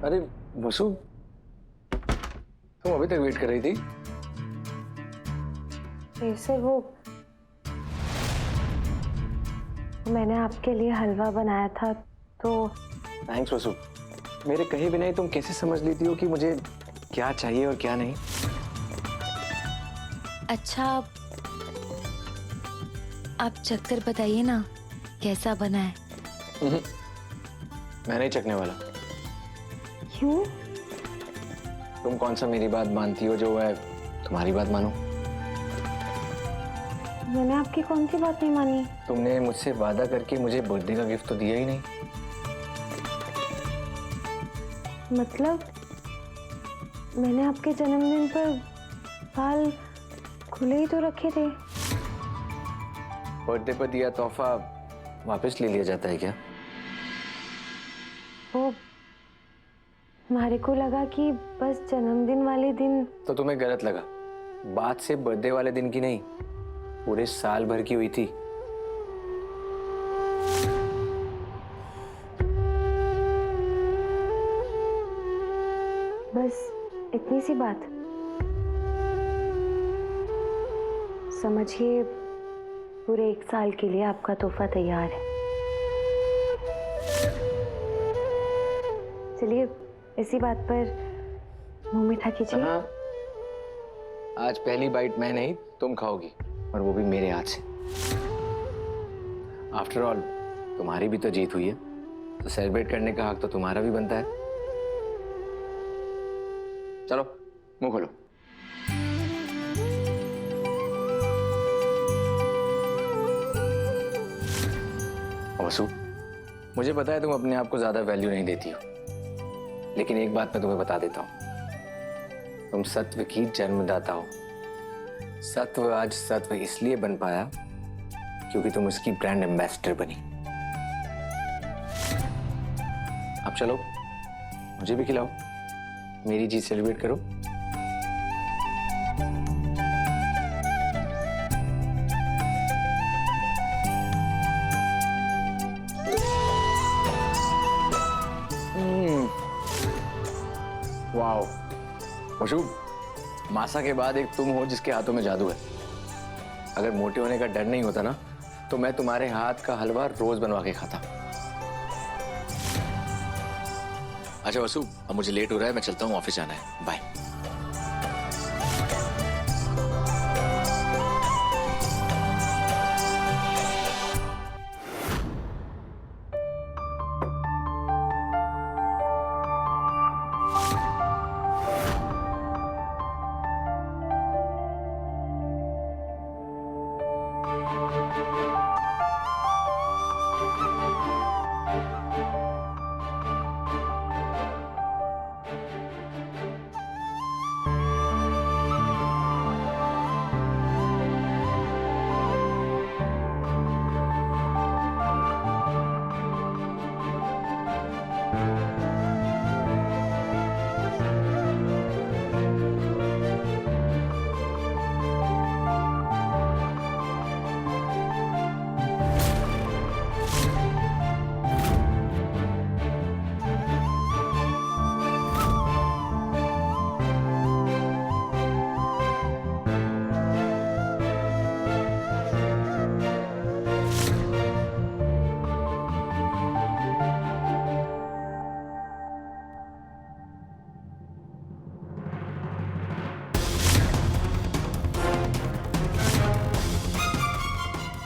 अरे वसु, तुम अभी तक वेट कर रही थी? सर वो मैंने आपके लिए हलवा बनाया था तो। थैंक्स वसु। मेरे कहे बिना ही तुम कैसे समझ लेती हो कि मुझे क्या चाहिए और क्या नहीं? अच्छा, आप चक्कर बताइए ना कैसा बना है। मैं नहीं चखने वाला। क्यों? तुम कौन सा मेरी बात मानती हो जो मैं तुम्हारी बात मानूं? मैंने आपकी कौन सी बात नहीं मानी? तुमने मुझसे वादा करके मुझे बर्थडे का गिफ्ट तो दिया ही नहीं। मतलब मैंने आपके जन्मदिन पर बाल खुले ही तो रखे थे। बर्थडे पर दिया तोहफा वापस ले लिया जाता है क्या? वो हमारे को लगा कि बस जन्मदिन वाले दिन। तो तुम्हें गलत लगा। बात सिर्फ बर्थडे वाले दिन की नहीं, पूरे साल भर की हुई थी। बस इतनी सी बात। समझिए पूरे 1 साल के लिए आपका तोहफा तैयार है। चलिए इसी बात पर मुंह मीठा कीजिए। हाँ, आज पहली बाइट मैं नहीं तुम खाओगी, और वो भी मेरे हाथ से। आफ्टर ऑल तुम्हारी भी तो जीत हुई है, तो सेलिब्रेट करने का हक तो तुम्हारा भी बनता है। चलो मुंह खोलो। वसु, मुझे पता है तुम अपने आप को ज्यादा वैल्यू नहीं देती हो, लेकिन एक बात मैं तुम्हें बता देता हूं, तुम सत्व की जन्मदाता हो। सत्व आज सत्व इसलिए बन पाया क्योंकि तुम उसकी ब्रांड एम्बेसडर बनी। अब चलो मुझे भी खिलाओ, मेरी जीत सेलिब्रेट करो। वाओ वशु, मासा के बाद एक तुम हो जिसके हाथों में जादू है। अगर मोटे होने का डर नहीं होता ना, तो मैं तुम्हारे हाथ का हलवा रोज बनवा के खाता। अच्छा वसु, अब मुझे लेट हो रहा है, मैं चलता हूँ, ऑफिस जाना है। बाय।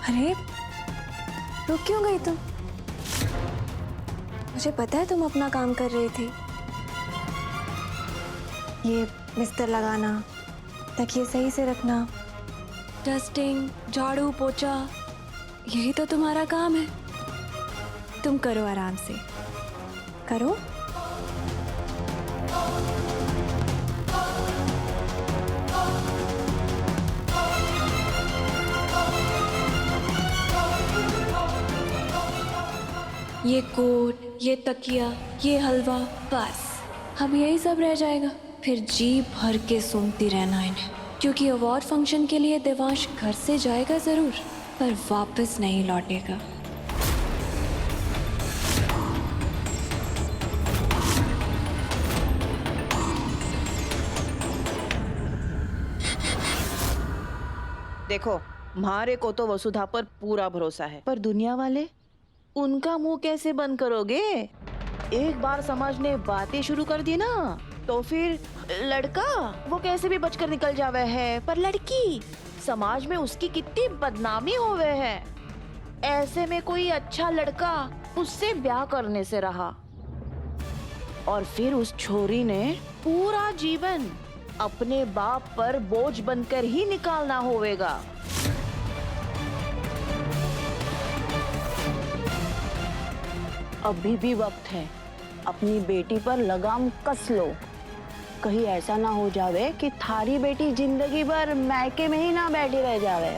अरे रुक क्यों गई तुम? मुझे पता है तुम अपना काम कर रही थी। ये बिस्तर लगाना, तकिए सही से रखना, डस्टिंग, झाड़ू पोछा, यही तो तुम्हारा काम है। तुम करो आराम से, करो। ये कोट, ये तकिया, ये हलवा, बस अब यही सब रह जाएगा। फिर जी भर के सूंघती रहना इन्हें, क्योंकि अवार्ड फंक्शन के लिए देवांश घर से जाएगा जरूर, पर वापस नहीं लौटेगा। देखो, हमारे को तो वसुधा पर पूरा भरोसा है, पर दुनिया वाले, उनका मुंह कैसे बंद करोगे? एक बार समाज ने बातें शुरू कर दी ना, तो फिर लड़का वो कैसे भी बचकर निकल जावे है, पर लड़की समाज में उसकी कितनी बदनामी होवे है। ऐसे में कोई अच्छा लड़का उससे ब्याह करने से रहा, और फिर उस छोरी ने पूरा जीवन अपने बाप पर बोझ बनकर ही निकालना होवेगा। अभी भी वक्त है, अपनी बेटी पर लगाम कस लो। कहीं ऐसा ना हो जावे कि थारी बेटी जिंदगी भर मैके में ही ना बैठी रह जावे।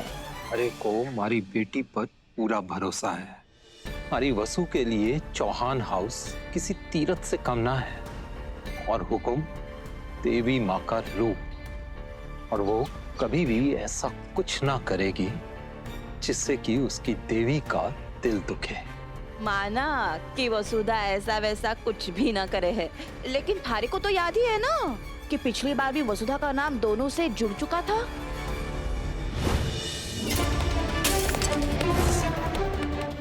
अरे को हमारी बेटी पर पूरा भरोसा है। हमारी वसु के लिए चौहान हाउस किसी तीरथ से कम ना है, और हुक्म देवी माँ का रूप, और वो कभी भी ऐसा कुछ ना करेगी जिससे कि उसकी देवी का दिल दुखे। माना कि वसुधा ऐसा वैसा कुछ भी ना करे है, लेकिन थारे को तो याद ही है ना कि पिछली बार भी वसुधा का नाम दोनों से जुड़ चुका था।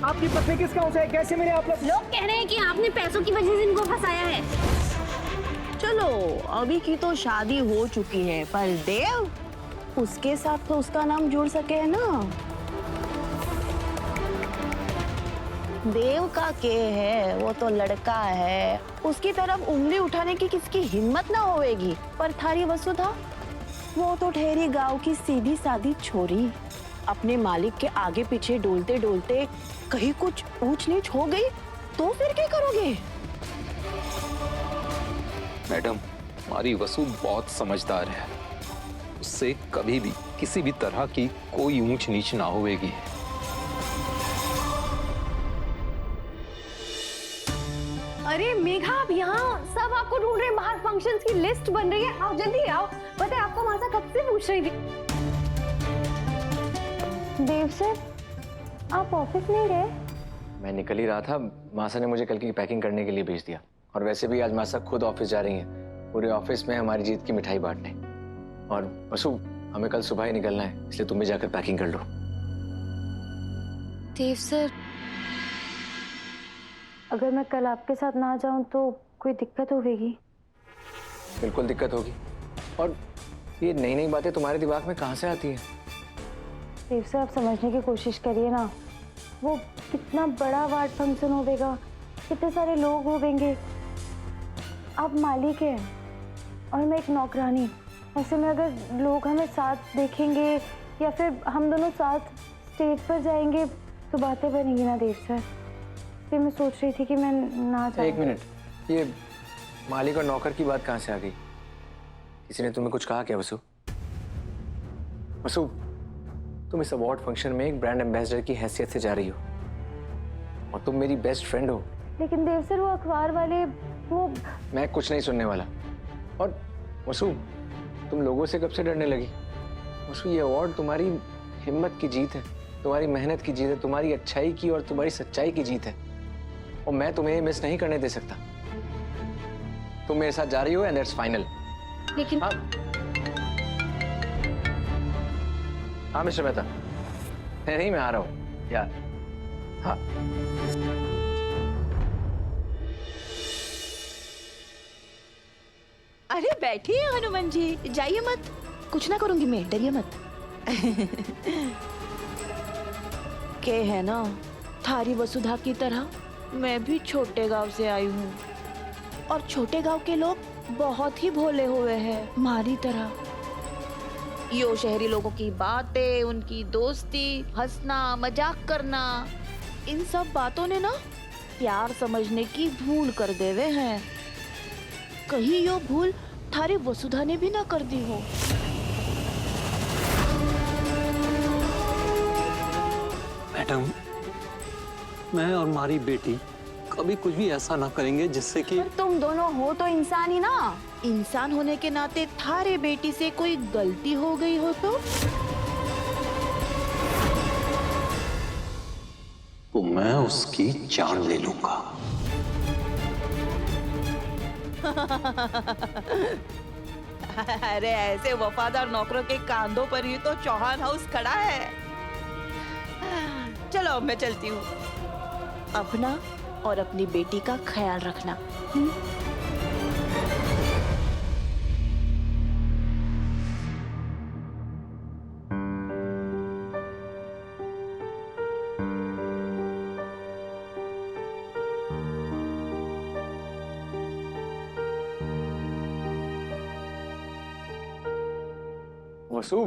आपकी पत्नी किस गांव से है? कैसे मिले आप लोग? लोग कह रहे हैं कि आपने पैसों की वजह से इनको फंसाया है। चलो, अभी की तो शादी हो चुकी है, पर देव, उसके साथ तो उसका नाम जुड़ सके है ना। देव का के है, वो तो लड़का है, उसकी तरफ उंगली उठाने की किसकी हिम्मत ना होएगी। पर थारी वसुधा, वो तो ठहरी गांव की सीधी सादी छोरी, अपने मालिक के आगे पीछे डोलते डोलते कहीं कुछ ऊंच नीच हो गई तो फिर क्या करोगे? मैडम, हमारी वसु बहुत समझदार है, उससे कभी भी किसी भी तरह की कोई ऊंच नीच ना होएगी। अरे मेघा, आप यहाँ, सब आपको ढूंढ रहे हैं, बाहर फंक्शंस की लिस्ट बन रही है, आओ जल्दी आओ। पता है आपको मासा कब से पूछ रही थी। देव सर, आप ऑफिस नहीं गए? मैं निकल ही रहा था, मासा ने मुझे कल की पैकिंग करने के लिए भेज दिया। और वैसे भी आज मासा खुद ऑफिस जा रही हैं, पूरे ऑफिस में हमारी जीत की मिठाई बांटने। और वसु, हमें कल सुबह ही निकलना है, इसलिए तुम भी जाकर पैकिंग कर लो। देव सर, अगर मैं कल आपके साथ ना जाऊं तो कोई दिक्कत होगी? बिल्कुल दिक्कत होगी। और ये नई नई बातें तुम्हारे दिमाग में कहाँ से आती हैं? देव सर, आप समझने की कोशिश करिए ना, वो कितना बड़ा वार्ड फंक्शन होगा, कितने सारे लोग होंगे। आप मालिक हैं और मैं एक नौकरानी। ऐसे में अगर लोग हमें साथ देखेंगे या फिर हम दोनों साथ स्टेज पर जाएंगे तो बातें बनेंगी ना देव सर। फिर मैं सोच रही थी कि मैं ना जाऊं। एक मिनट, ये मालिक और नौकर की बात कहाँ से आ गई? किसी ने तुम्हें कुछ कहा क्या वसु? वसु, तुम इस अवार्ड फंक्शन में एक ब्रांड एम्बेसडर की हैसियत से जा रही हो, और तुम मेरी बेस्ट फ्रेंड हो। लेकिन देव सर, वो अखबार वाले, वो मैं कुछ नहीं सुनने वाला। और वसु, तुम लोगों से कब से डरने लगी? वसु, ये अवार्ड तुम्हारी हिम्मत की जीत है, तुम्हारी मेहनत की जीत है, तुम्हारी अच्छाई की और तुम्हारी सच्चाई की जीत है, और मैं तुम्हें मिस नहीं करने दे सकता। तुम मेरे साथ जा रही हो एंड दैट्स फाइनल। लेकिन हाँ मिस्टर मेहता, नहीं मैं आ रहा हूँ यार। हाँ, अरे बैठिए हनुमान जी, जाइए मत, कुछ ना करूंगी मैं, डरिए मत। के है ना, थारी वसुधा की तरह मैं भी छोटे गांव से आई हूँ, और छोटे गांव के लोग बहुत ही भोले हुए हैं हमारी तरह। यो शहरी लोगों की बातें, उनकी दोस्ती, हंसना मजाक करना, इन सब बातों ने ना प्यार समझने की भूल कर देवे हैं। कहीं यो भूल थारी वसुधा ने भी ना कर दी हो। मैडम, मैं और हमारी बेटी कभी कुछ भी ऐसा ना करेंगे जिससे कि पर तुम दोनों हो तो इंसान ही ना। इंसान होने के नाते थारे बेटी से कोई गलती हो गई हो तो मैं उसकी जान ले लूंगा। अरे ऐसे वफादार नौकरों के कांधों पर ही तो चौहान हाउस खड़ा है। चलो मैं चलती हूँ। अपना और अपनी बेटी का ख्याल रखना। वसु,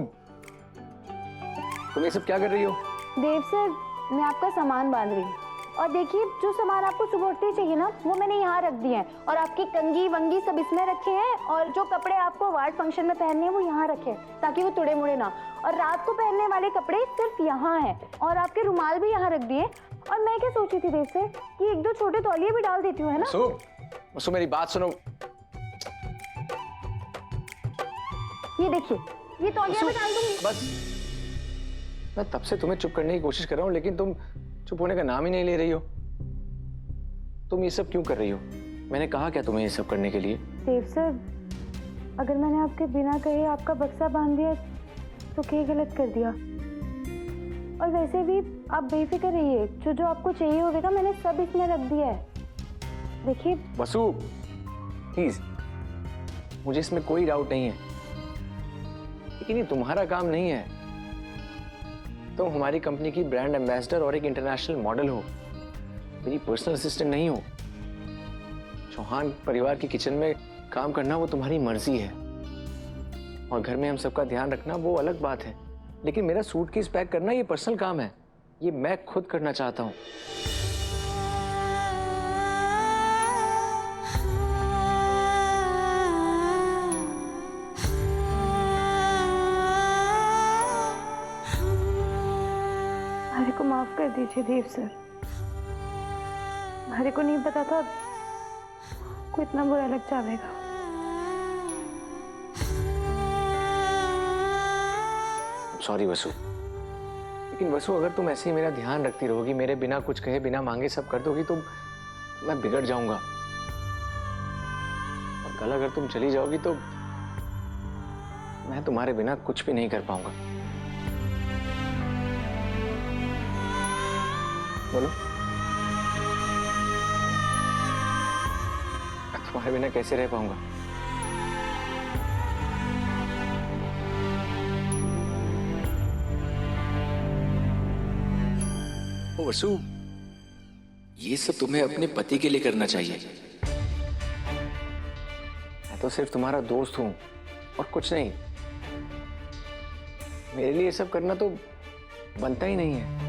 तुम ये सब क्या कर रही हो? देव सर, मैं आपका सामान बांध रही हूँ। और देखिए, जो सामान आपको सुबह उठते ही चाहिए ना, वो मैंने यहाँ रख दिए हैं। और आपकी कंघी वंगी सब इसमें रखे हैं। और जो कपड़े आपको वार्ड फंक्शन में पहनने हैं वो यहाँ रखे हैं, ताकि वो तुड़े मुड़े ना। और रात को पहनने वाले कपड़े सिर्फ यहाँ हैं। और आपके रुमाल भी यहाँ रख दिए। और मैं क्या सोची थी देव सर, कि 1-2 छोटे तौलिए भी डाल देती हूँ, है ना? वसु, मेरी बात सुनो। ये देखिए, ये तौलिया भी डाल दूंगी। बस, मैं तब से तुम्हें चुप करने की कोशिश कर रहा हूँ, लेकिन तुम चुप होने का नाम ही नहीं ले रही हो। तुम ये सब क्यों कर रही हो? मैंने कहा क्या तुम्हें ये सब करने के लिए? देव सर, अगर मैंने आपके बिना कहे आपका बक्सा बांध दिया तो क्या गलत कर दिया? और वैसे भी आप बेफिक्र रहिए, जो आपको चाहिए होगा मैंने सब इसमें रख दिया है। देखिए वसु, प्लीज, मुझे इसमें कोई डाउट नहीं है, लेकिन ये तुम्हारा काम नहीं है। तुम हमारी कंपनी की ब्रांड एम्बेसडर और एक इंटरनेशनल मॉडल हो, मेरी पर्सनल असिस्टेंट नहीं हो। चौहान परिवार की किचन में काम करना वो तुम्हारी मर्जी है, और घर में हम सबका ध्यान रखना वो अलग बात है। लेकिन मेरा सूटकेस पैक करना ये पर्सनल काम है, ये मैं खुद करना चाहता हूँ। हरे को माफ कर दीजिए देव सर, हरे को नहीं पता था को इतना बुरा लग जाएगा। सॉरी वसु, लेकिन वसु, अगर तुम ऐसे ही मेरा ध्यान रखती रहोगी, मेरे बिना कुछ कहे बिना मांगे सब कर दोगी, तो मैं बिगड़ जाऊंगा। और कल अगर तुम चली जाओगी तो मैं तुम्हारे बिना कुछ भी नहीं कर पाऊंगा। बोलो, मैं तुम्हारे बिना कैसे रह पाऊंगा? वसु, ये सब तुम्हें अपने पति के लिए करना चाहिए। मैं तो सिर्फ तुम्हारा दोस्त हूं और कुछ नहीं। मेरे लिए ये सब करना तो बनता ही नहीं है।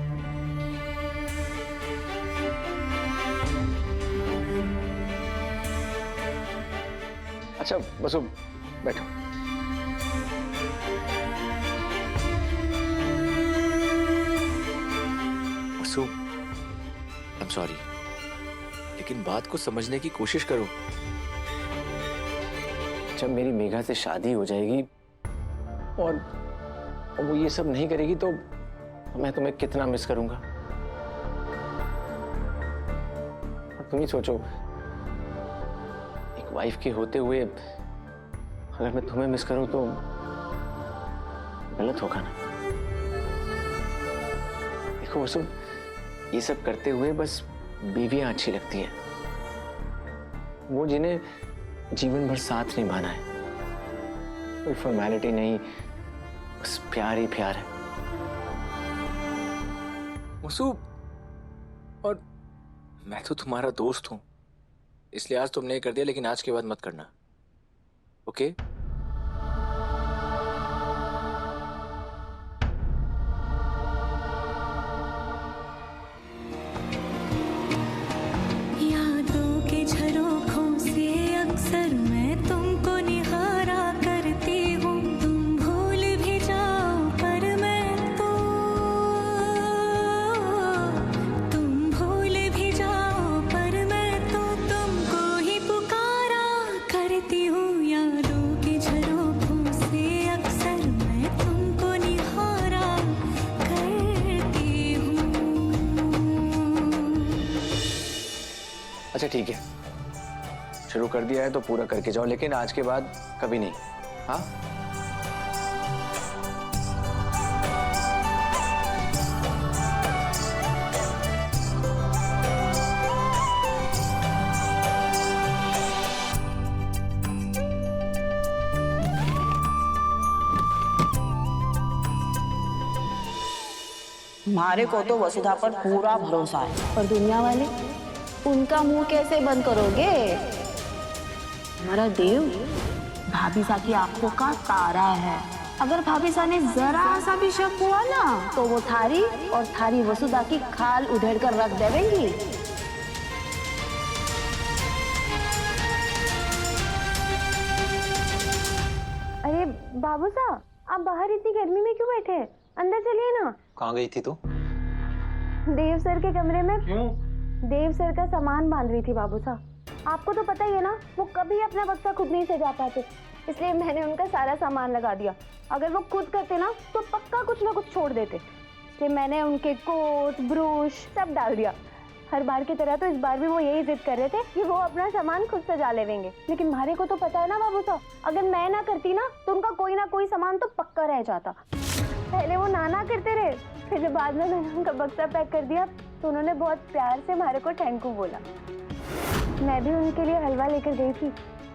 अच्छा वसु, बैठो। वसु, आई एम सॉरी, लेकिन बात को समझने की कोशिश करो। जब मेरी मेघा से शादी हो जाएगी और वो ये सब नहीं करेगी तो मैं तुम्हें कितना मिस करूंगा। और तुम ही सोचो, एक वाइफ के होते हुए अगर मैं तुम्हें मिस करूं तो गलत होगा ना। देखो वसु, ये सब करते हुए बस बीवियां अच्छी लगती हैं, वो जिन्हें जीवन भर साथ निभाना है। कोई फॉर्मेलिटी नहीं, बस प्यार ही प्यार है। वसु, और मैं तो तुम्हारा दोस्त हूं, इसलिए आज तुमने कर दिया, लेकिन आज के बाद मत करना, ओके? यादों के झरोखों से अक्सर मैं तुमको निहारा करती हूँ। तुम भूल भी जाओ पर मैं तो, तुम भूल भी जाओ पर मैं तो तुमको ही पुकारा करती हूँ। यादों के झरोखों से अक्सर मैं तुमको निहारा करती हूँ। अच्छा ठीक है, शुरू कर दिया है तो पूरा करके जाओ, लेकिन आज के बाद कभी नहीं, हाँ हमारे को तो वसुधा पर पूरा भरोसा है, पर दुनिया वाले उनका मुंह कैसे बंद करोगे? हमारा देव भाभी सा की आंखों का तारा है। अगर भाभी सा ने जरा सा भी शक हुआ ना तो वो थारी और थारी वसुधा की खाल उधेड़ कर रख देवेंगी। अरे बाबू साहब, आप बाहर इतनी गर्मी में क्यों बैठे हैं? अंदर चलिए ना। कहाँ गई थी तू? देव सर के कमरे में क्यों? देव सर का सामान बांध रही थी बाबू साहब। आपको तो पता ही है ना, वो कभी अपना बक्सा खुद नहीं सजा पाते, इसलिए मैंने उनका सारा सामान लगा दिया। अगर वो खुद करते ना तो पक्का कुछ ना कुछ छोड़ देते, इसलिए मैंने उनके कोट ब्रूश सब डाल दिया। हर बार की तरह तो इस बार भी वो यही जिद कर रहे थे कि वो अपना सामान खुद सजा लेंगे, लेकिन हमारे को तो पता है ना बाबू साहब, अगर मैं ना करती ना तो उनका कोई ना कोई सामान तो पक्का रह जाता। पहले वो नाना करते रहे, फिर जब बाद में मैंने उनका बक्सा पैक कर दिया तो उन्होंने बहुत प्यार से हमारे को थैंक यू बोला। मैं भी उनके लिए हलवा लेकर गई थी।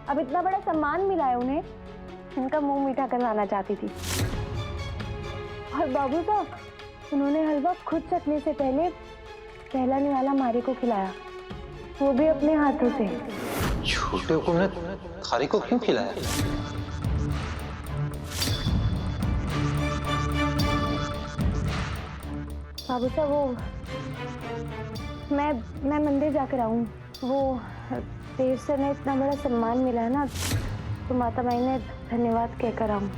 अब इतना बड़ा सम्मान मिला है उन्हें, उनका मुंह मीठा करवाना चाहती थी। और बाबू साहब, उन्होंने हलवा खुद चखने से पहले पहला निवाला हमारे को खिलाया, वो भी अपने हाथों से। छोटे हुकुम ने थारी को क्यों खिलाया? बाबू साहब, वो मैं मंदिर जाकर आऊँ। वो देव सर ने इतना बड़ा सम्मान मिला है ना, तो माता माई ने धन्यवाद कहकर आऊँ।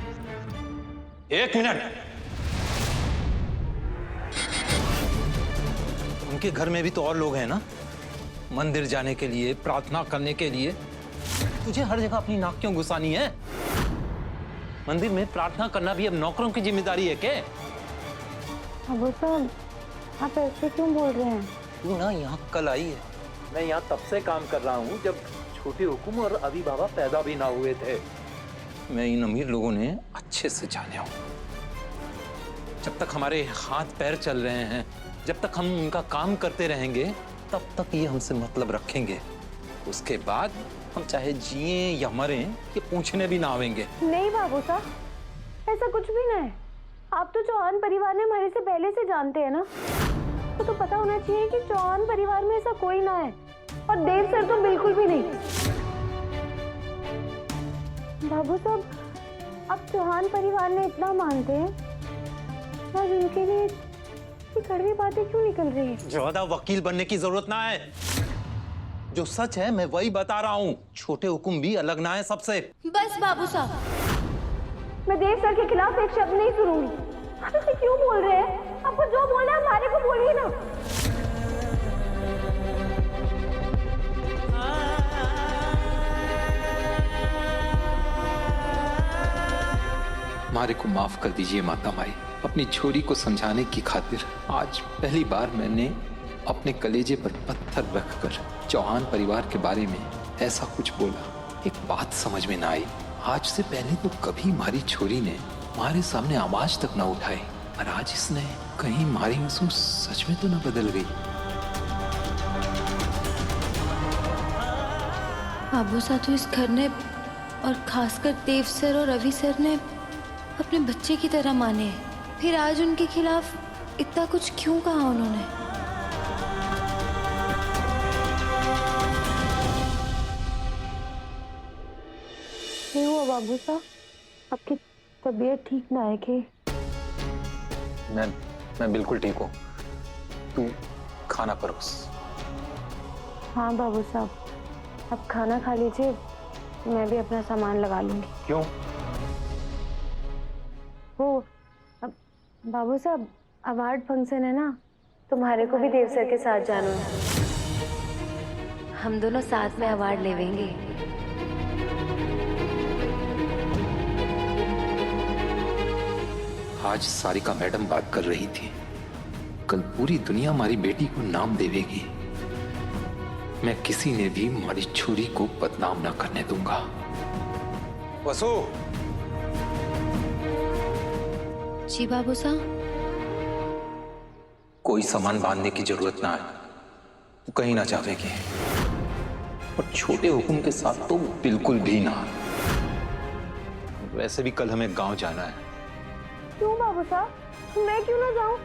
1 मिनट। उनके घर में भी तो और लोग हैं ना, मंदिर जाने के लिए, प्रार्थना करने के लिए। तुझे हर जगह अपनी नाक क्यों घुसानी है? मंदिर में प्रार्थना करना भी अब नौकरों की जिम्मेदारी है क्या? बाबू साहब, आप ऐसे क्यों बोल रहे हैं? तू ना यहाँ कल आई है। मैं यहाँ तब से काम कर रहा हूँ जब छोटे हुकुम और अभी बाबा पैदा भी ना हुए थे। मैं इन अमीर लोगों ने अच्छे से जाने हूँ। जब तक हमारे हाथ पैर चल रहे हैं, जब तक हम उनका काम करते रहेंगे, तब तक ये हमसे मतलब रखेंगे। उसके बाद हम चाहे जिए या मरें, ये पूछने भी ना आवेंगे। नहीं बाबू साहब, ऐसा कुछ भी ना है। आप तो चौहान परिवार ने हमारे से पहले से जानते हैं ना, तो पता होना चाहिए कि चौहान परिवार में ऐसा कोई ना है, और देव सर तो बिल्कुल भी नहीं। बाबू साहब, अब चौहान परिवार ने इतना मानते हैं, आज उनके लिए ये कड़वी बातें क्यों निकल रही है? ज्यादा वकील बनने की जरूरत ना है। जो सच है मैं वही बता रहा हूँ। छोटे हुकुम भी अलग ना है सबसे। बस बाबू साहब, मैं देव सर के खिलाफ एक शब्द नहीं सुनूंगी। आप इसे क्यों बोल रहे हैं? आपको जो बोलना है हमारे को बोलिए ना। हमारे को माफ कर दीजिए माता माई। अपनी छोरी को समझाने की खातिर आज पहली बार मैंने अपने कलेजे पर पत्थर रखकर चौहान परिवार के बारे में ऐसा कुछ बोला। एक बात समझ में ना आई, आज से पहले तो कभी हमारी छोरी ने हमारे सामने आवाज तक ना उठाई, और आज इसने कहीं हमारी महसूस सच में तो ना बदल गई। बाबू साहब तो इस घर ने, और खासकर देव सर और रवि सर ने, अपने बच्चे की तरह माने हैं। फिर आज उनके खिलाफ इतना कुछ क्यों कहा उन्होंने? नहीं हुआ बाबू साहब, आपकी तबीयत ठीक ना है कि? मैं बिल्कुल ठीक हूँ। तू खाना परोस। हाँ बाबू साहब, आप खाना खा लीजिए, मैं भी अपना सामान लगा लूंगी। क्यों? वो अब बाबू साहब, अवार्ड फंक्शन है ना, तुम्हारे को भी देव सर के साथ जाना है। हम दोनों साथ में अवार्ड लेवेंगे। आज सारिका मैडम बात कर रही थी, कल पूरी दुनिया हमारी बेटी को नाम देवेगी। मैं किसी ने भी हमारी छोरी को बदनाम ना करने दूंगा। वसु, जी बाबू साहब। कोई सामान बांधने की जरूरत ना है, तू कहीं ना जावेगी। और छोटे हुकुम के साथ तो बिल्कुल भी ना। वैसे भी कल हमें गांव जाना है। क्यों बाबू साहब, मैं क्यों ना जाऊं?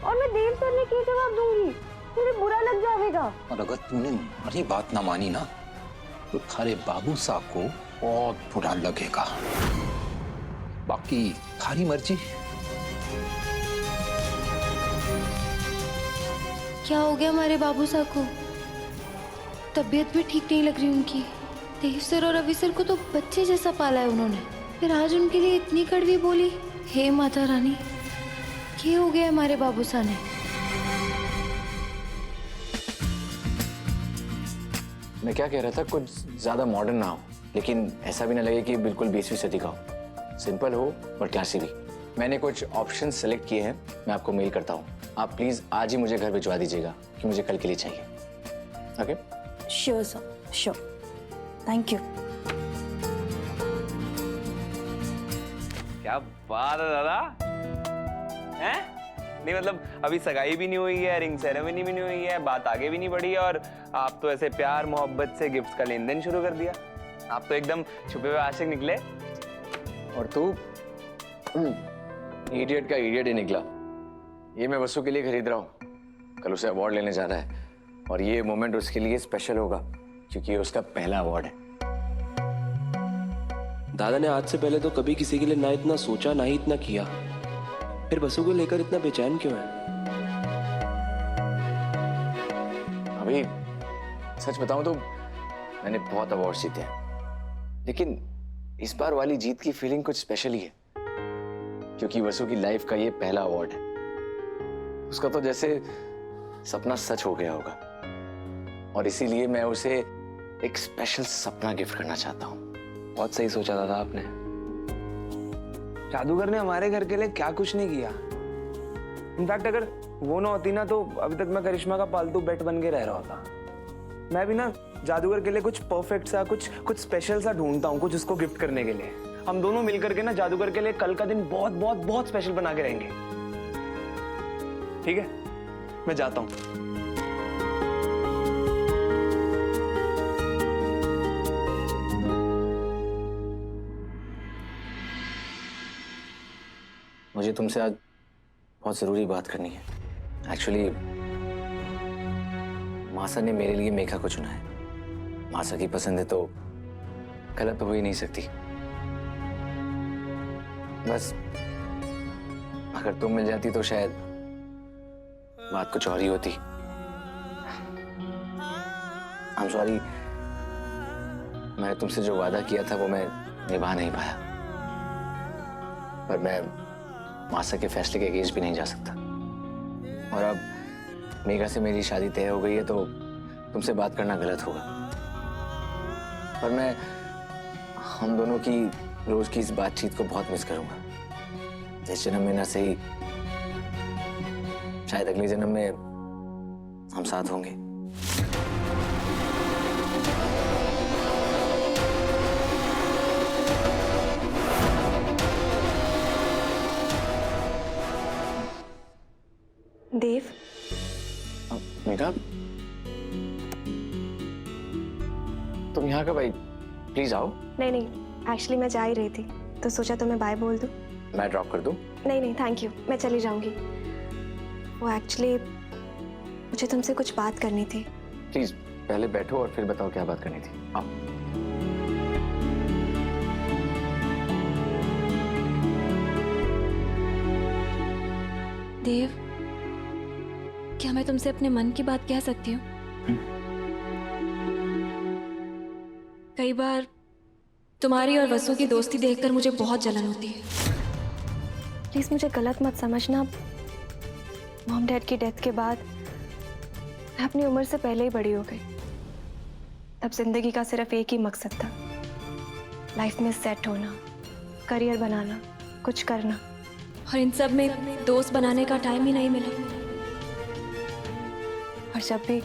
और मैं देव सर ने क्या जवाब दूंगी? मुझे बुरा लग जाएगा। और अगर तूने हमारी बात ना मानी ना, तो थारे बाबू साहब को बहुत बुरा लगेगा। बाकी थारी मर्जी। क्या हो गया हमारे बाबू साहब को? तबीयत भी ठीक नहीं लग रही उनकी। देव सर और रवि सर को तो बच्चे जैसा पाला है उन्होंने, फिर आज उनके लिए इतनी कड़वी बोली। हे माता रानी, क्या हो गया हमारे बाबू साहब ने? मैं क्या कह रहा था, कुछ ज्यादा मॉडर्न ना हो, लेकिन ऐसा भी ना लगे कि बिल्कुल 20वीं सदी का हो। सिंपल हो और क्लासी भी। मैंने कुछ ऑप्शन सेलेक्ट किए हैं, मैं आपको मेल करता हूँ। आप प्लीज आज ही मुझे घर भिजवा दीजिएगा कि मुझे कल के लिए चाहिए। Okay? Sure sir, sure. Thank you. क्या बात है दादा, हैं? नहीं मतलब अभी सगाई भी नहीं हुई है, रिंग सेरेमनी भी नहीं हुई है, बात आगे भी नहीं बढ़ी है, और आप तो ऐसे प्यार मोहब्बत से गिफ्ट्स का लेन देन शुरू कर दिया। आप तो एकदम छुपे हुए आशिक निकले। और तू इडियट का इडियट ही निकला। ये मैं वसु के लिए खरीद रहा हूँ, कल उसे अवार्ड लेने जाना है, और ये मोमेंट उसके लिए स्पेशल होगा क्योंकि ये उसका पहला अवार्ड है। दादा ने आज से पहले तो कभी किसी के लिए ना इतना सोचा ना ही इतना किया, फिर बसु को लेकर इतना बेचैन क्यों है? अभी सच बताऊं तो मैंने बहुत अवार्ड जीते हैं, लेकिन इस बार वाली जीत की फीलिंग कुछ स्पेशल ही है क्योंकि वसु की लाइफ का ये पहला अवार्ड है। उसका तो जैसे सपना सच हो गया होगा, और इसीलिए मैं उसे एक स्पेशल सपना गिफ्ट करना चाहता हूँ। बहुत सही सोचा दादा आपने। जादूगर ने हमारे घर के लिए क्या कुछ नहीं किया। इनफैक्ट अगर वो ना होती ना तो अभी तक मैं करिश्मा का पालतू पेट बन के रह रहा होता। मैं भी ना जादूगर के लिए कुछ परफेक्ट सा, कुछ स्पेशल सा ढूंढता हूँ, कुछ उसको गिफ्ट करने के लिए। हम दोनों मिलकर के ना जादूगर के लिए कल का दिन बहुत बहुत बहुत स्पेशल बना के रहेंगे। ठीक है, मैं जाता हूँ। मुझे तुमसे आज बहुत जरूरी बात करनी है। एक्चुअली मासा ने मेरे लिए मेघा को चुना है। मासा की पसंद है तो गलत तो हो ही नहीं सकती। बस अगर तुम मिल जाती तो शायद बात कुछ और ही होती। I'm sorry, मैंने तुमसे जो वादा किया था वो मैं निभा नहीं पाया, पर मैं मासा के फैसले के अगेंस्ट भी नहीं जा सकता। और अब मेघा से मेरी शादी तय हो गई है तो तुमसे बात करना गलत होगा, पर मैं हम दोनों की रोज की इस बातचीत को बहुत मिस करूंगा। इस जन्म में ना सही, शायद अगले जन्म में हम साथ होंगे। देव, मेघा, तुम यहाँ कब आई? प्लीज आओ। नहीं नहीं, एक्चुअली मैं जा ही रही थी तो सोचा तुम्हें बाय बोल दूं। मैं ड्रॉप कर दूं? नहीं नहीं थैंक यू, मैं चली जाऊंगी। वो एक्चुअली मुझे तुमसे कुछ बात करनी थी। प्लीज पहले बैठो और फिर बताओ क्या बात करनी थी। आओ। देव, क्या मैं तुमसे अपने मन की बात कह सकती हूँ? कई बार तुम्हारी और वसु की दोस्ती देखकर मुझे बहुत जलन होती है। प्लीज मुझे गलत मत समझना। मॉम डैड की डेथ के बाद मैं अपनी उम्र से पहले ही बड़ी हो गई। तब जिंदगी का सिर्फ एक ही मकसद था, लाइफ में सेट होना, करियर बनाना, कुछ करना। और इन सब में दोस्त बनाने का टाइम ही नहीं मिला। और जब भी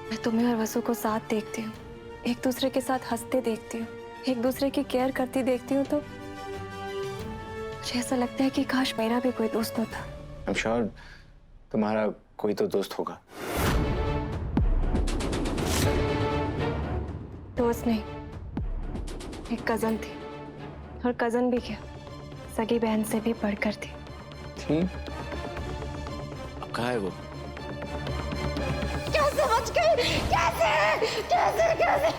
मैं तुम्हें और वसु को साथ देखती हूँ, एक दूसरे के साथ हंसते देखती हूँ, एक दूसरे की केयर करती देखती हूँ, तो मुझे ऐसा लगता है कि काश मेरा भी कोई दोस्त होता। आई एम श्योर तुम्हारा कोई तो दोस्त होगा। दोस्त नहीं, एक कजन थी, और कजन भी क्या, सगी बहन से भी बढ़कर थी। अब कहाँ है वो? क्या समझ गई? कैसे कैसे कैसे?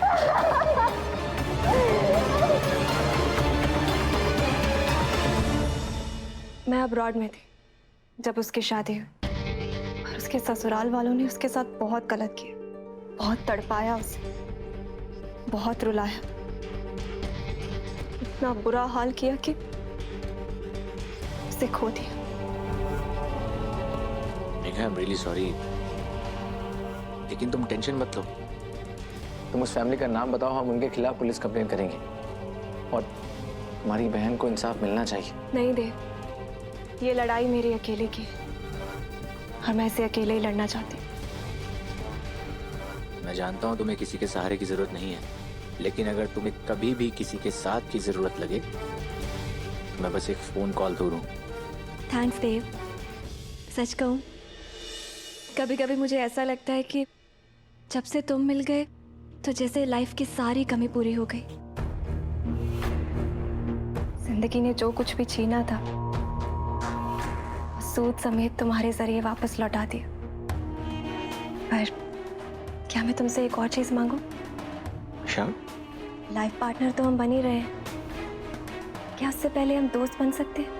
मैं अब्रॉड में थी जब उसकी शादी हुई, और उसके ससुराल वालों ने उसके साथ बहुत गलत किया, बहुत तड़पाया उसे, बहुत रुलाया, इतना बुरा हाल किया कि उसे खो दिया। आई एम रियली सॉरी, लेकिन तुम टेंशन मत लो। तुम उस फैमिली का नाम बताओ, हम उनके खिलाफ पुलिस कंप्लेन करेंगे, और हमारी बहन को इंसाफ मिलना चाहिए। नहीं देव, ये लड़ाई मेरी अकेले की है, और मैं इसे अकेले ही लड़ना चाहती हूँ। मैं जानता हूँ तुम्हें किसी के सहारे की जरूरत नहीं है, लेकिन अगर तुम्हें कभी भी किसी के साथ की जरूरत लगे तो मैं बस एक फोन कॉल दूर हूँ। थैंक्स देव। सच कहूँ, कभी कभी मुझे ऐसा लगता है कि जब से तुम मिल गए तो जैसे लाइफ की सारी कमी पूरी हो गई। जिंदगी ने जो कुछ भी छीना था, सूद समेत तुम्हारे जरिए वापस लौटा दिया। पर क्या मैं तुमसे एक और चीज मांगू? श्याम, लाइफ पार्टनर तो हम बन ही रहे हैं, क्या उससे पहले हम दोस्त बन सकते हैं?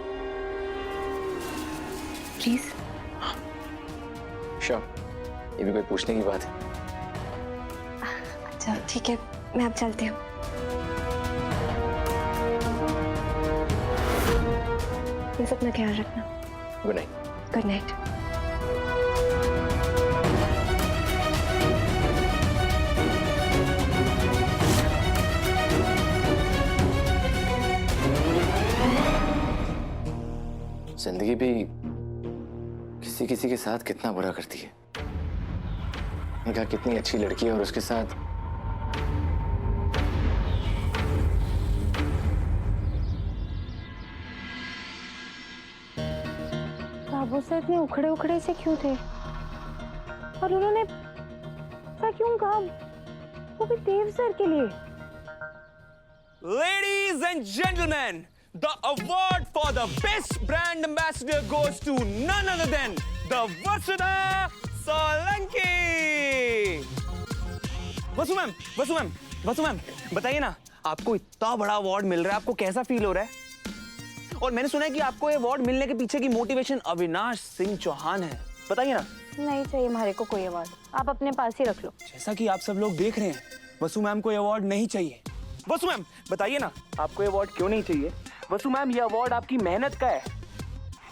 प्लीज। श्याम, ये भी कोई पूछने की बात है? अच्छा ठीक है, मैं अब चलती हूँ। तुम अपना ख्याल रखना। Good night. Good night. जिंदगी भी किसी किसी के साथ कितना बुरा करती है। मैंने कहा कितनी अच्छी लड़की है और उसके साथ बाबू सर इतने उखड़े उखड़े से क्यों थे? और उन्होंने ऐसा क्यों कहा, वो भी देव सर के लिए? Ladies and gentlemen, the award for the best brand ambassador goes to none other than the Vasudha Solanki. Vasu ma'am, बताइए ना, आपको इतना बड़ा अवार्ड मिल रहा है, आपको कैसा फील हो रहा है? और मैंने सुना है कि आपको ये अवार्ड मिलने के पीछे की मोटिवेशन अविनाश सिंह चौहान है, बताइए ना। नहीं चाहिए हमारे को कोई अवार्ड, आप अपने पास ही रख लो। जैसा कि आप सब लोग देख रहे हैं, वसु मैम को ये अवार्ड नहीं चाहिए। वसु मैम, बताइए ना, आपको ये अवार्ड क्यों नहीं चाहिए? वसु मैम, ये अवार्ड आपकी मेहनत का है,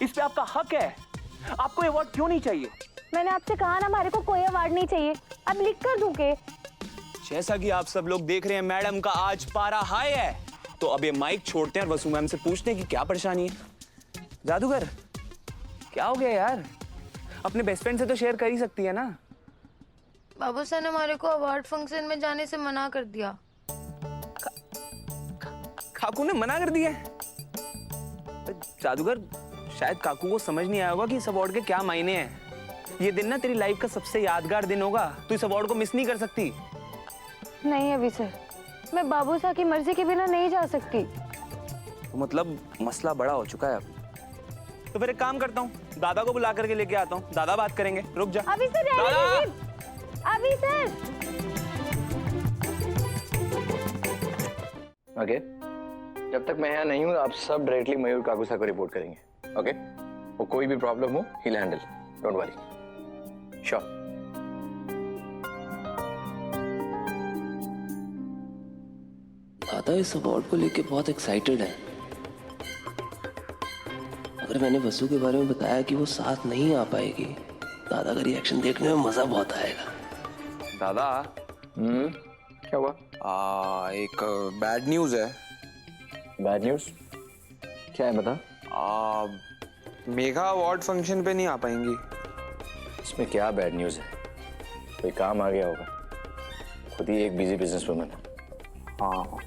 इस पे आपका हक है, आपको ये अवार्ड क्यों नहीं चाहिए? मैंने आपसे कहा ना, हमारे को कोई अवार्ड नहीं चाहिए, अब लिख कर दूं के? जैसा कि आप सब लोग देख रहे हैं, मैडम का आज पारा हाई है, तो अब ये माइक छोड़ते हैं और वसु मैम से पूछते हैं कि क्या परेशानी है। जादूगर, क्या हो गया यार? अपने बेस्ट फ्रेंड से तो शेयर कर ही सकती है ना। बाबू सर ने हमारे को अवार्ड फंक्शन में जाने से मना कर दिया। काकू ने मना कर दिया? जादूगर, शायद काकू को समझ नहीं आया होगा कि इस अवार्ड के क्या मायने हैं। ये दिन ना तेरी लाइफ का सबसे यादगार दिन होगा, तो इस अवार्ड को मिस नहीं कर सकती। नहीं अभी सर, मैं बाबू साहब की मर्जी के बिना नहीं जा सकती। तो मतलब मसला बड़ा हो चुका है अब। तो फिर एक काम करता हूँ, दादा को बुला करके लेके आता हूँ, दादा बात करेंगे। रुक जा। अभी सर, दादा! अभी सर। ओके, जब तक मैं यहाँ नहीं हूँ, आप सब डायरेक्टली मयूर काकू साहब को रिपोर्ट करेंगे। ओके, वो कोई भी प्रॉब्लम हो, he will handle, don't worry. Sure. दादा इस अवार्ड को लेके बहुत एक्साइटेड है। अगर मैंने वसु के बारे में बताया कि वो साथ नहीं आ पाएगी, दादा का रिएक्शन देखने में मजा बहुत आएगा। दादा, क्या हुआ? एक बैड न्यूज है। Bad news? क्या है बता। मेघा अवार्ड फंक्शन पे नहीं आ पाएंगी। इसमें क्या बैड न्यूज है? कोई काम आ गया होगा, खुद ही एक बिजी बिजनेस वुमन है। हाँ,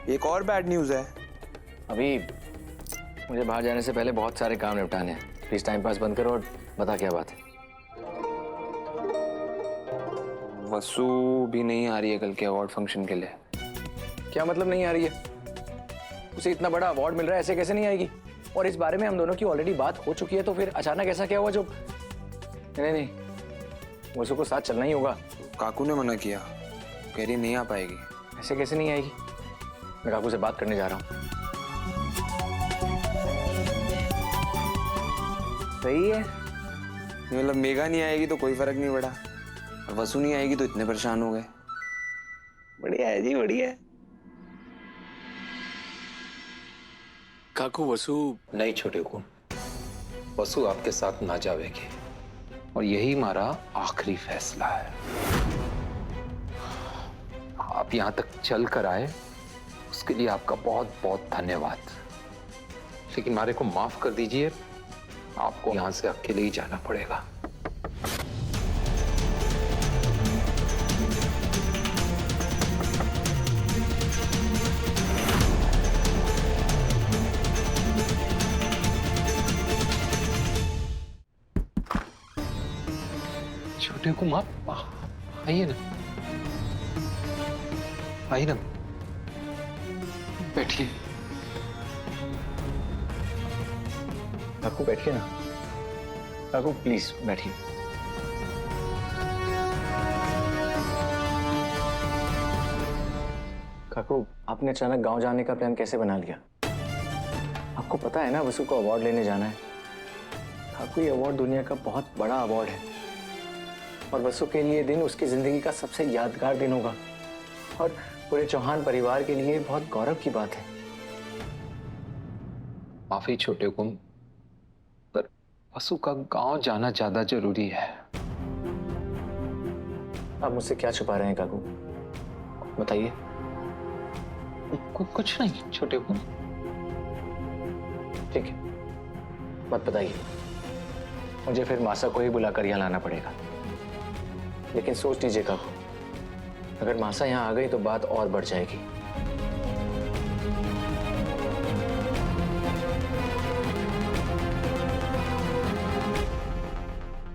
एक और बैड न्यूज है। अभी मुझे बाहर जाने से पहले बहुत सारे काम निपटाने हैं। प्लीज टाइम पास बंद करो और बता क्या बात है। वसु भी नहीं आ रही है कल के अवार्ड फंक्शन के लिए। क्या मतलब नहीं आ रही है? उसे इतना बड़ा अवार्ड मिल रहा है, ऐसे कैसे नहीं आएगी? और इस बारे में हम दोनों की ऑलरेडी बात हो चुकी है, तो फिर अचानक ऐसा क्या हुआ जो? नहीं नहीं, वसु को साथ चलना ही होगा। काकू ने मना किया, कह रही नहीं आ पाएगी। ऐसे कैसे नहीं आएगी? मैं काकू से बात करने जा रहा हूँ। सही है, मतलब मेघा नहीं आएगी तो कोई फर्क नहीं पड़ा, और वसु नहीं आएगी तो इतने परेशान हो गए। बढ़िया है जी, बढ़िया है। काकू वसु नहीं छोटे को, वसु आपके साथ ना जावेगी और यही हमारा आखिरी फैसला है। आप यहां तक चल कर आए उसके लिए आपका बहुत बहुत धन्यवाद, लेकिन हमारे को माफ कर दीजिए, आपको यहां से अकेले ही जाना पड़ेगा। छोटे को माफ, आइए ना, आइए ना, बैठिए। काकू बैठिए ना, काकू प्लीज बैठिए। काकू आपने अचानक गांव जाने का प्लान कैसे बना लिया? आपको पता है ना वसु को अवार्ड लेने जाना है। काकू ये अवार्ड दुनिया का बहुत बड़ा अवार्ड है और वसु के लिए दिन उसकी जिंदगी का सबसे यादगार दिन होगा और पूरे चौहान परिवार के लिए बहुत गौरव की बात है। माफी छोटे को, पर वसु का गांव जाना ज्यादा जरूरी है। आप मुझसे क्या छुपा रहे हैं काकू, बताइए। कुछ नहीं छोटे को। ठीक है, मत बताइए, मुझे फिर मासा को ही बुलाकर यहाँ लाना पड़ेगा। लेकिन सोच लीजिए काकू, अगर मासा यहाँ आ गई तो बात और बढ़ जाएगी।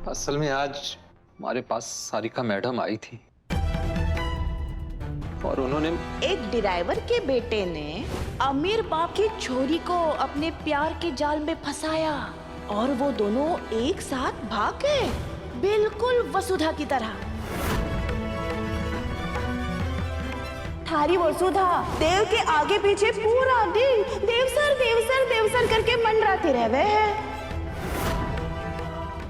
असल में आज हमारे पास सारिका मैडम आई थी और उन्होंने एक ड्राइवर के बेटे ने अमीर बाप की छोरी को अपने प्यार के जाल में फंसाया और वो दोनों एक साथ भाग गए, बिल्कुल वसुधा की तरह। थारी वसुधा देव के आगे पीछे पूरा दिन देवसर करके मंडराते रहे हैं।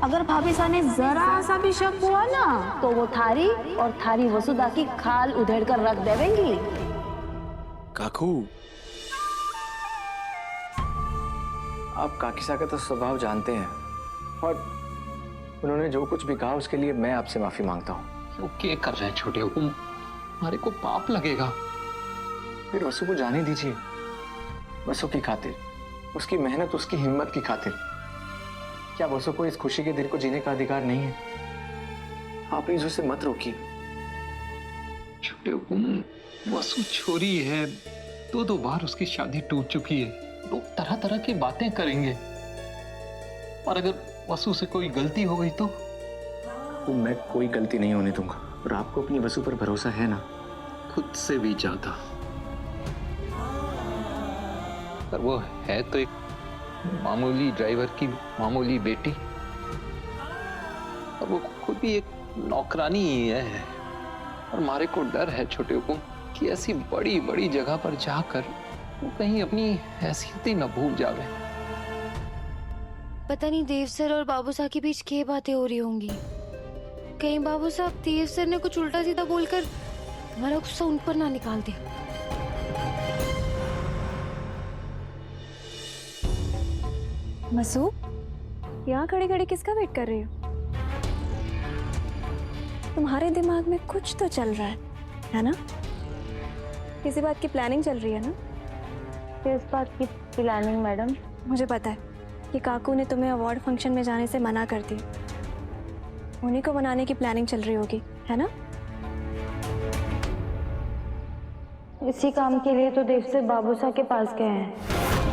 अगर भाभी सा ने जरा सा भी शक हुआ ना तो वो थारी और थारी वसुधा की खाल उधेड़ कर रख देवेंगी। काकू, आप काकीसा का तो स्वभाव जानते हैं और उन्होंने जो कुछ भी कहा उसके लिए मैं आपसे माफी मांगता हूँ। वो क्या कर रहे हैं छोटे हुकुम, हमारे को पाप लगेगा। फिर वसु को जाने दीजिए, वसु की खातिर, उसकी मेहनत, उसकी हिम्मत की खातिर। क्या वसु को इस खुशी के दिन को जीने का अधिकार नहीं है? आप प्लीज उसे मत रोकिए। छोटे हुकुम, वसु छोरी है, दो बार उसकी शादी टूट चुकी है, लोग तरह तरह की बातें करेंगे और अगर वसु से कोई गलती हो गई तो मैं कोई गलती नहीं होने दूंगा और आपको अपनी वसु पर भरोसा है ना? खुद से भी ज्यादा। पर वो है तो एक मामूली ड्राइवर की मामूली बेटी और वो खुद भी एक नौकरानी ही है और हमारे को डर है छोटे हुकुम कि ऐसी बड़ी बड़ी जगह पर जाकर वो कहीं अपनी हैसियत ही न भूल जावे। पता नहीं देव सर और बाबू साहब के बीच क्या बातें हो रही होंगी। कहीं बाबू साहब देव सर ने कुछ उल्टा सीधा बोलकर हमारा गुस्सा उन पर ना निकाल दे। मसू, यहाँ खड़े खड़े किसका वेट कर रही हो? तुम्हारे दिमाग में कुछ तो चल रहा है ना? किसी बात की प्लानिंग चल रही है ना? किस बात की प्लानिंग मैडम? मुझे पता है कि काकू ने तुम्हें अवार्ड फंक्शन में जाने से मना कर दी। उन्हीं को मनाने की प्लानिंग चल रही होगी, है ना? इसी काम के लिए तो देव से बाबू साहब के पास गए हैं।